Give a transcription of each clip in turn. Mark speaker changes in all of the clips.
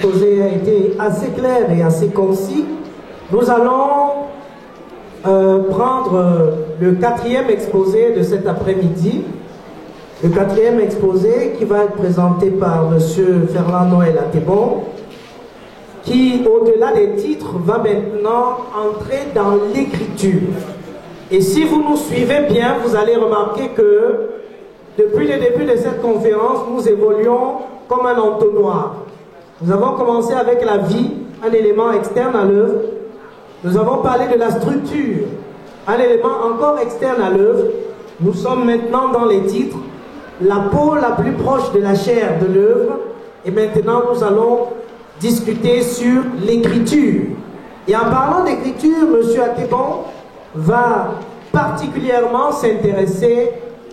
Speaker 1: exposé a été assez clair et assez concis. Nous allons prendre le quatrième exposé de cet après-midi. Le quatrième exposé qui va être présenté par M. Ferland Noël Atebon, qui, au-delà des titres, va maintenant entrer dans l'écriture. Et si vous nous suivez bien, vous allez remarquer que depuis le début de cette conférence, nous évoluons comme un entonnoir. Nous avons commencé avec la vie, un élément externe à l'œuvre. Nous avons parlé de la structure, un élément encore externe à l'œuvre. Nous sommes maintenant dans les titres, la peau la plus proche de la chair de l'œuvre. Et maintenant, nous allons discuter sur l'écriture. Et en parlant d'écriture, M. Atebon va particulièrement s'intéresser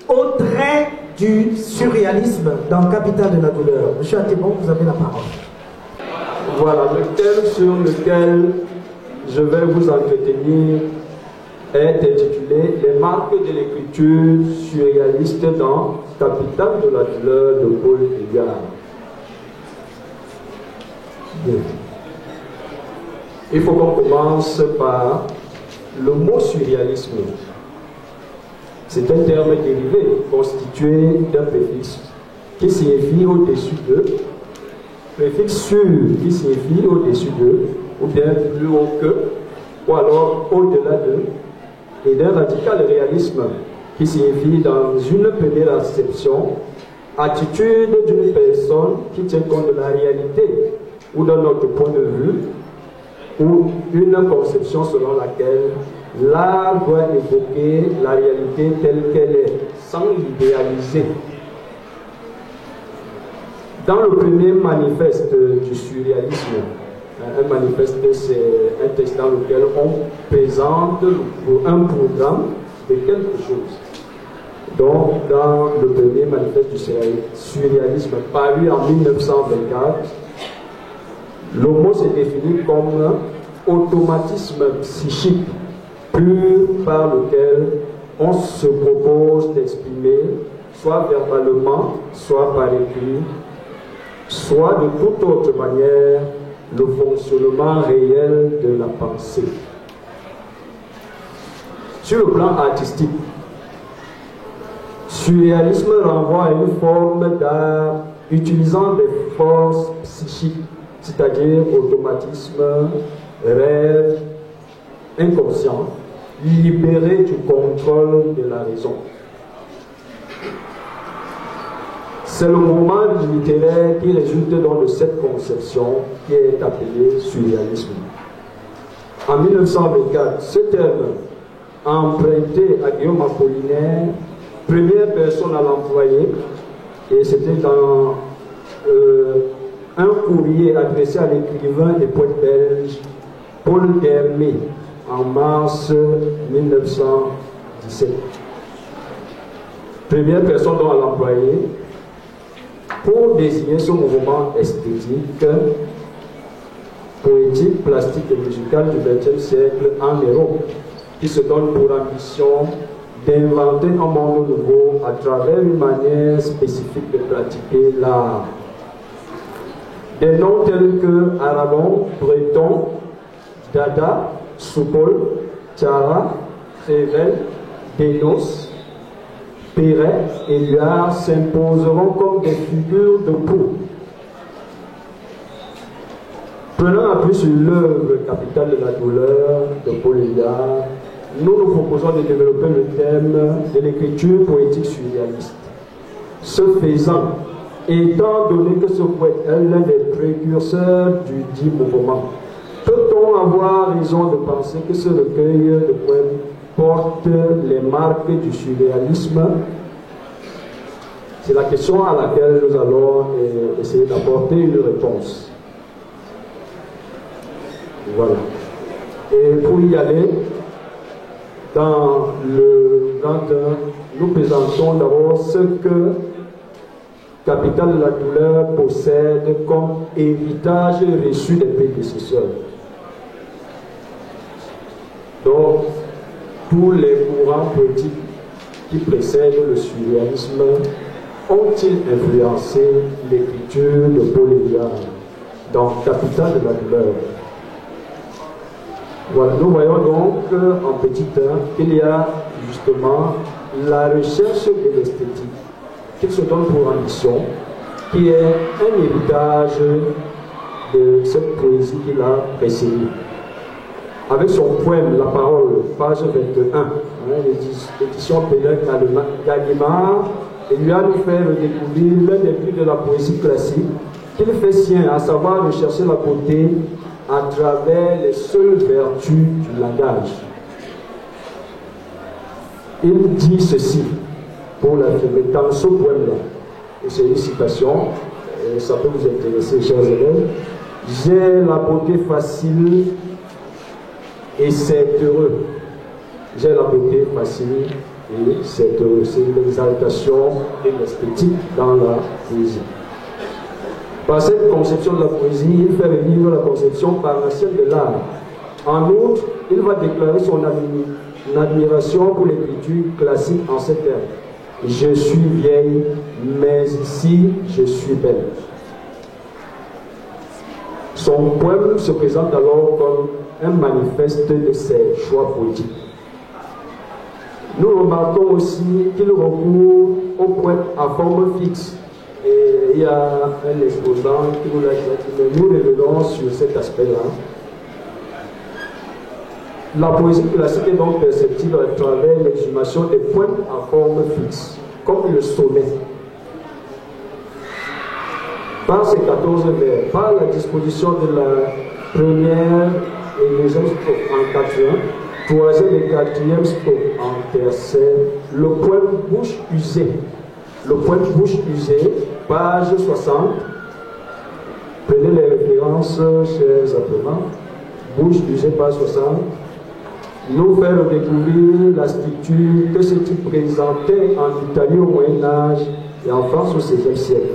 Speaker 1: au trait du surréalisme dans Capitale de la douleur. M. Atebon, vous avez la parole.
Speaker 2: Voilà, le thème sur lequel je vais vous entretenir est intitulé « Les marques de l'écriture surréaliste dans Capitale de la douleur » de Paul Éluard. Il faut qu'on commence par le mot surréalisme. C'est un terme dérivé constitué d'un préfixe qui signifie au-dessus de, préfixe sur qui signifie au-dessus de, ou bien plus haut que, ou alors au-delà de, et d'un radical réalisme qui signifie dans une première acception attitude d'une personne qui tient compte de la réalité ou d'un autre point de vue, ou une conception selon laquelle l'art doit évoquer la réalité telle qu'elle est, sans l'idéaliser. Dans le premier manifeste du surréalisme, un manifeste, c'est un texte dans lequel on présente un programme de quelque chose. Donc, dans le premier manifeste du surréalisme, paru en 1924, le mot se définit comme automatisme psychique pur par lequel on se propose d'exprimer, soit verbalement, soit par écrit, soit de toute autre manière, le fonctionnement réel de la pensée. Sur le plan artistique, surréalisme renvoie à une forme d'art utilisant des forces psychiques, c'est-à-dire automatisme, rêve, inconscient, libéré du contrôle de la raison. C'est le mouvement littéraire qui résulte donc de cette conception qui est appelée surréalisme. En 1924, ce terme emprunté à Guillaume Apollinaire, première personne à l'employer, et c'était dans un courrier adressé à l'écrivain et poète belge Paul Dermé en mars 1917. Première personne dont elle a employé pour désigner ce mouvement esthétique, poétique, plastique et musical du XXe siècle en Europe, qui se donne pour ambition d'inventer un monde nouveau à travers une manière spécifique de pratiquer l'art. Des noms tels que Aragon, Breton, Dada, Soupol, Tiara, Rével, Dénos, Perret et Éluard s'imposeront comme des figures de proue. Prenant appui sur l'œuvre Capitale de la douleur de Paul Éluard, nous nous proposons de développer le thème de l'écriture poétique surréaliste. Ce faisant, étant donné que ce poète est l'un des précurseurs du dit mouvement, peut-on avoir raison de penser que ce recueil de poèmes porte les marques du surréalisme? C'est la question à laquelle nous allons essayer d'apporter une réponse. Voilà. Et pour y aller, dans le grand 1, nous présentons d'abord ce que Capitale de la douleur possède comme héritage reçu des prédécesseurs. Donc, tous les courants poétiques qui précèdent le surréalisme ont-ils influencé l'écriture de Paul Éluard? dans Capitale de la douleur. Voilà, nous voyons donc en petit 1 qu'il y a justement la recherche de l'esthétique qu'il se donne pour ambition, qui est un héritage de cette poésie qu'il a précédée. Avec son poème La Parole, page 21, l'édition Pélec Gallimard, il lui a nous faire découvrir l'un des buts de la poésie classique qu'il fait sien, à savoir rechercher la beauté à travers les seules vertus du langage. Il dit ceci pour l'affirmer dans ce poème-là, et c'est une citation, et ça peut vous intéresser, chers élèves. J'ai la beauté facile et c'est heureux. J'ai la beauté facile et c'est heureux. C'est l'exaltation et l'esthétique dans la poésie. Par cette conception de la poésie, il fait revivre la conception parnassienne de l'art. En outre, il va déclarer son admiration pour l'écriture classique en ces termes. Je suis vieille, mais ici je suis belle. Son poème se présente alors comme un manifeste de ses choix poétiques. Nous remarquons aussi qu'il recourt au poème à forme fixe. Et il y a un exposant qui nous l'a dit, mais nous revenons sur cet aspect-là. La poésie classique est donc perceptible à travers l'exhumation des poèmes à forme fixe, comme le sonnet. Par ces 14 vers, par la disposition de la première et deuxième strophe en quatrième, troisième et quatrième strophe en tertiaire, le poème Bouche usée. Le poème Bouche usée, page 60. Prenez les références, chers apprenants. Bouche usée, page 60. Nous faire découvrir la structure que ce type présentait en Italie au Moyen-Âge et en France au XVIe siècle.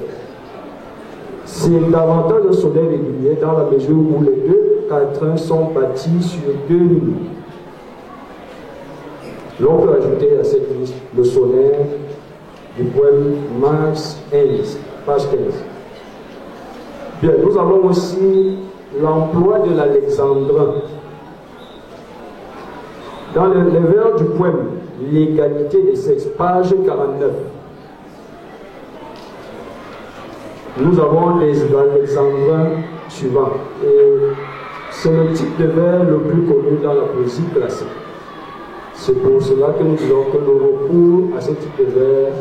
Speaker 2: C'est davantage un sonnet régulier dans la mesure où les deux quatrains sont bâtis sur deux lignes. L'on peut ajouter à cette liste le sonnet du poème Marx Engels, page 15. Bien, nous avons aussi l'emploi de l'alexandrin. Dans les vers du poème L'égalité des sexes, page 49, nous avons les alexandrins suivants. Et c'est le type de vers le plus connu dans la poésie classique. C'est pour cela que nous disons que le recours à ce type de vers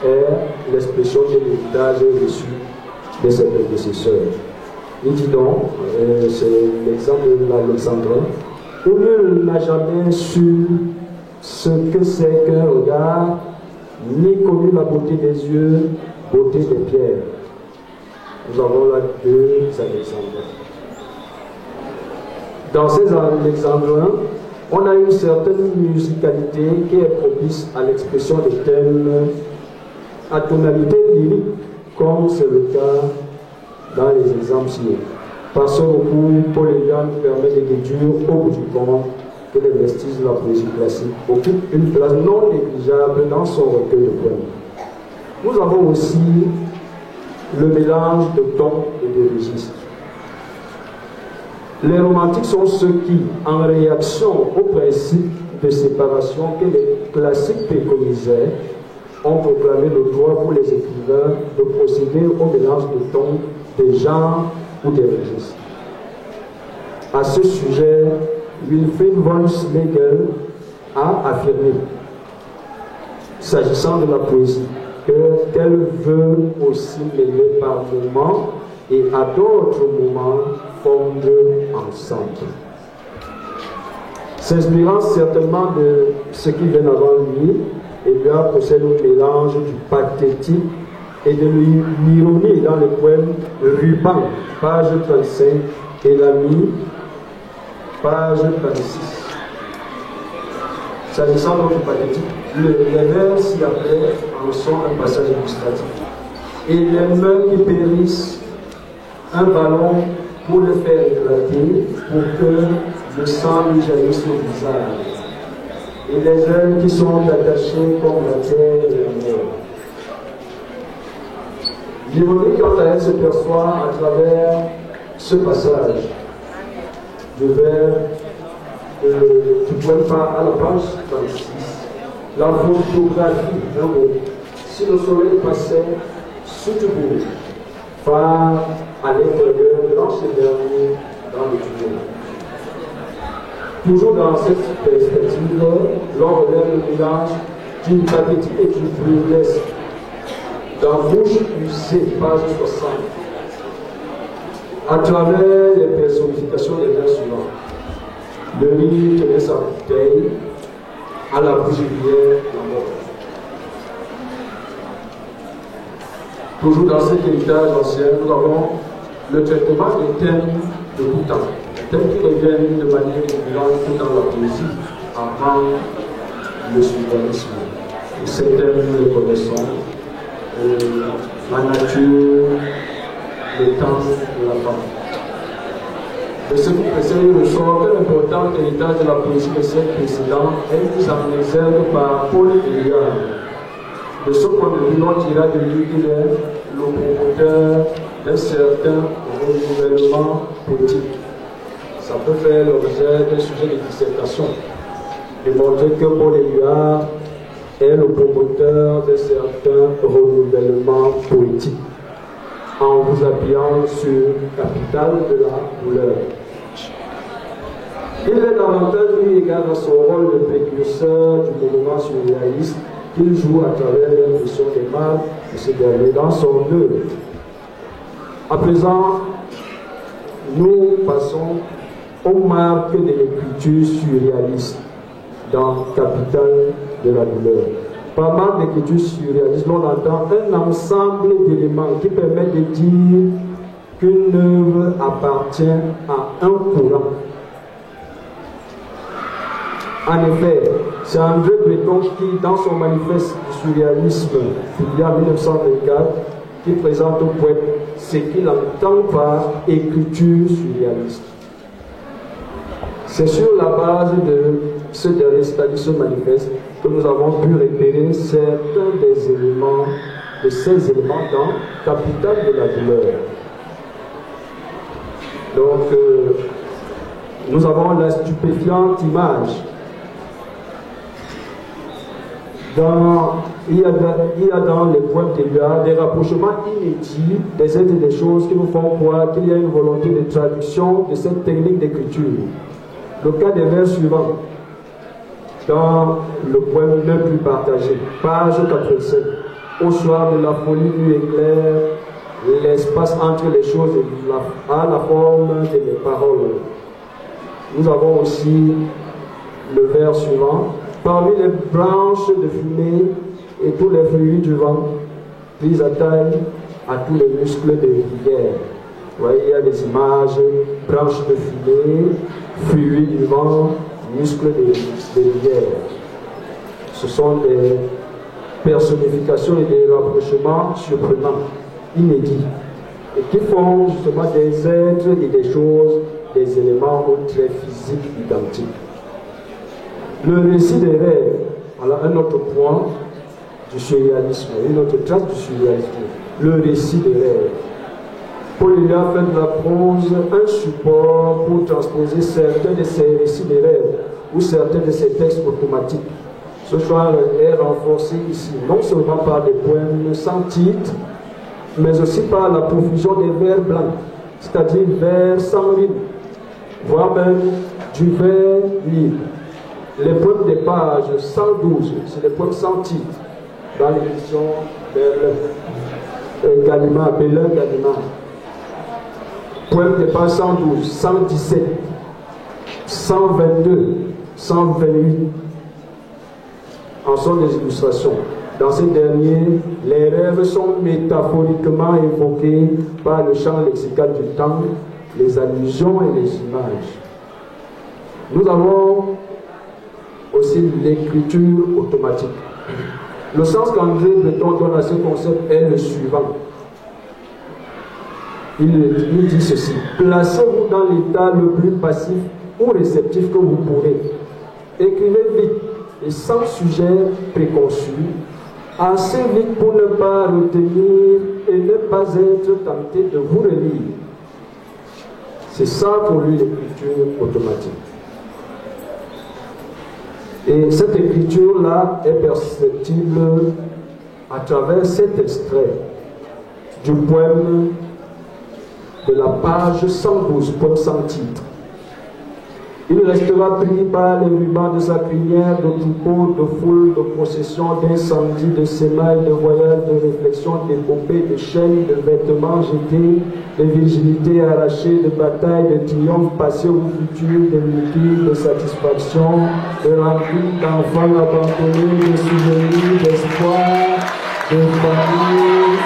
Speaker 2: est l'expression de l'héritage reçu de ses prédécesseurs. Il dit donc, c'est l'exemple de l'alexandrin, où nul n'a jamais su ce que c'est qu'un regard, ni connu la beauté des yeux, beauté des pierres. Nous avons là deux alexandrins. Dans ces alexandrins, on a une certaine musicalité qui est propice à l'expression des thèmes à tonalité lyrique, comme c'est le cas dans les exemples ci-haut. Par ce recours, Paul Elian permet de déduire au bout du compte que les vestiges de la poésie classique occupent une place non négligeable dans son recueil de poèmes. Nous avons aussi le mélange de tons et de registres. Les romantiques sont ceux qui, en réaction au principe de séparation que les classiques préconisaient, ont proclamé le droit pour les écrivains de procéder au mélange de tons, des genres ou des registres. À ce sujet, Wilfried von Schlegel a affirmé, s'agissant de la poésie, qu'elle veut aussi mêler par moments et à d'autres moments fondre ensemble. S'inspirant certainement de ce qui vient avant lui, Éluard possède un mélange du pathétique et de l'ironie dans le poème Ruban, page 35, et l'ami, page 36. S'agissant donc du pathétique, les vers ci-après en sont un passage illustratif. Et les mains qui périssent, un ballon pour le faire éclater, pour que le sang lui jaillisse au visage. Et les ailes qui sont attachées comme la terre et la mer. L'ironie, quant à elle, se perçoit à travers ce passage du vers du point pas à la page 36. La photographie d'un mot. Si le soleil passait sous du bout, par à l'intérieur dans ce dernier, dans le tunnel. Toujours dans cette perspective, l'on relève le mélange d'une pathétique et d'une faiblesse. Dans bouche usée, page 60. À travers les personnifications des vers suivants. Le lit tenait sa bouteille, à la bouche rivière, la mort. Toujours dans cet héritage ancien, nous avons le traitement des thèmes de tout temps. Des thèmes qui reviennent de manière régulière tout dans la poésie, avant le surréalisme. Et ces thèmes, nous les connaissons. La nature, le temps de la femme. De ce qui précède, il ressort que l'important héritage de la poésie des siècles précédents est mis en exergue par Paul Éluard. De ce point de vue, l'on dira de lui qu'il est le promoteur d'un certain renouvellement politique. Ça peut faire l'objet d'un sujet de dissertation. Démontrer que Paul Éluard est le promoteur d'un certain renouvellement politique, en vous appuyant sur Capital de la douleur. Il est davantage eu égard à son rôle de précurseur du mouvement surréaliste qu'il joue à travers l'impression des mâles de ce dernier dans son œuvre. À présent, nous passons aux marques de l'écriture surréaliste dans Capital de la douleur. Par marque d'écriture surréaliste, l'on entend un ensemble d'éléments qui permettent de dire qu'une œuvre appartient à un courant. En effet, c'est André Breton qui, dans son manifeste du surréalisme publié en 1924, qui présente au poète ce qu'il entend par écriture surréaliste. C'est sur la base de ce dernier, c'est-à-dire ce manifeste, que nous avons pu repérer certains des éléments, de ces éléments dans Capital de la douleur. Donc, nous avons la stupéfiante image. Il y a dans les poèmes d'Éluard des rapprochements inédits des êtres et des choses qui nous font croire qu'il y a une volonté de traduction de cette technique d'écriture. Le cas des vers suivants, dans le poème le plus partagé, page 87. Au soir de la folie nu éclaire, l'espace entre les choses a la forme de mes paroles. Nous avons aussi le vers suivant. Parmi les branches de fumée et tous les fruits du vent, prise à taille à tous les muscles de rivière. Vous voyez, il y a des images, branches de fumée, fruits du vent, muscles de rivière. Ce sont des personnifications et des rapprochements surprenants, inédits, et qui font justement des êtres et des choses, des éléments aux traits physiques identiques. Le récit des rêves, voilà un autre point du surréalisme, une autre trace du surréalisme, le récit des rêves. Paul Éluard fait de la prose un support pour transposer certains de ses récits des rêves ou certains de ses textes automatiques. Ce choix est renforcé ici, non seulement par des poèmes sans titre, mais aussi par la profusion des vers blancs, c'est-à-dire vers sans rime, voire même du vers libre. Les poèmes des pages 112, c'est les poèmes sans titre, dans l'édition Gallimard, Bellin Gallimard. Poèmes des pages 112, 117, 122, 128 en sont des illustrations. Dans ces derniers, les rêves sont métaphoriquement évoqués par le champ lexical du temps, les allusions et les images. Nous avons aussi l'écriture automatique. Le sens qu'André Breton donne à ce concept est le suivant. Il dit ceci: placez-vous dans l'état le plus passif ou réceptif que vous pourrez. Écrivez vite et sans sujet préconçu, assez vite pour ne pas retenir et ne pas être tenté de vous relire. C'est ça pour lui l'écriture automatique. Et cette écriture-là est perceptible à travers cet extrait du poème de la page 112, poème sans titre. Il restera pris par les rubans de sa crinière, de troupeaux, de foules, de processions, d'incendies, de sémailles, de voyages, de réflexions, d'épopées, de chaînes, de vêtements jetés, de virginités arrachées, de batailles, de triomphes passés ou futurs, de liquides, de satisfaction, de rancune, d'enfants abandonnés, de souvenirs, d'espoir, de famille.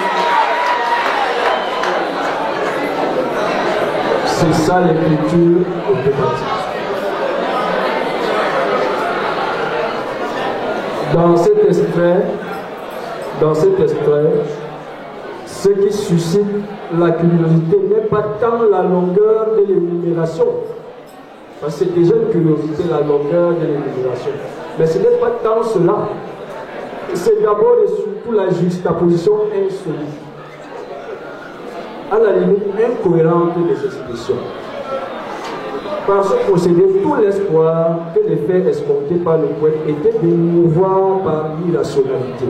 Speaker 2: C'est ça l'écriture automatique. Dans cet extrait, ce qui suscite la curiosité n'est pas tant la longueur de l'énumération, parce que c'est déjà une curiosité, la longueur de l'énumération, mais ce n'est pas tant cela, c'est d'abord et surtout la juxtaposition insolite, à la limite incohérente des expressions. Par ce procédé, tout l'espoir que les faits escomptés par le poète était de mouvoir par l'irrationalité.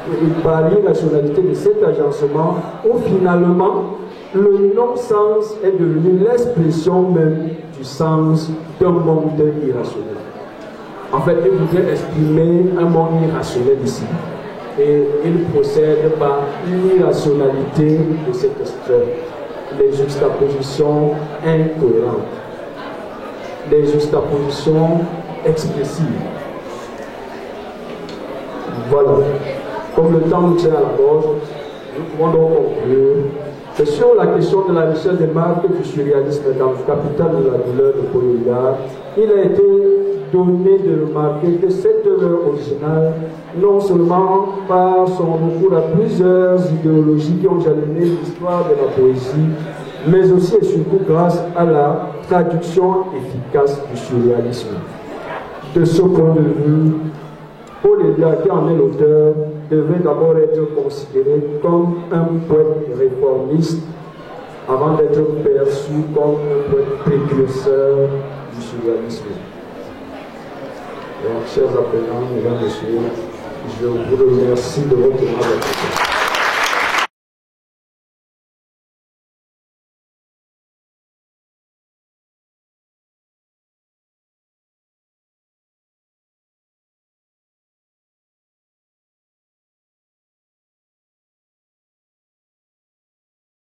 Speaker 2: Et par l'irrationalité de cet agencement, où finalement, le non-sens est devenu l'expression même du sens d'un monde irrationnel. En fait, il voudrait exprimer un monde irrationnel ici. Et il procède par l'irrationalité de cet extrait. Les juxtapositions incohérentes, les juxtapositions expressives. Voilà. Comme le temps nous tient à la gorge, nous pouvons donc conclure que sur la question de la richesse des marques du surréalisme dans le capital de la douleur de Paul Éluard, il a été donné de remarquer que cette œuvre originale, non seulement par son recours à plusieurs idéologies qui ont jalonné l'histoire de la poésie, mais aussi et surtout grâce à la traduction efficace du surréalisme. De ce point de vue, Paul Éluard, qui en est l'auteur, devait d'abord être considéré comme un poète réformiste avant d'être perçu comme un poète précurseur du surréalisme. Donc, chers apprenants, mesdames et messieurs, je vous remercie de votre attention.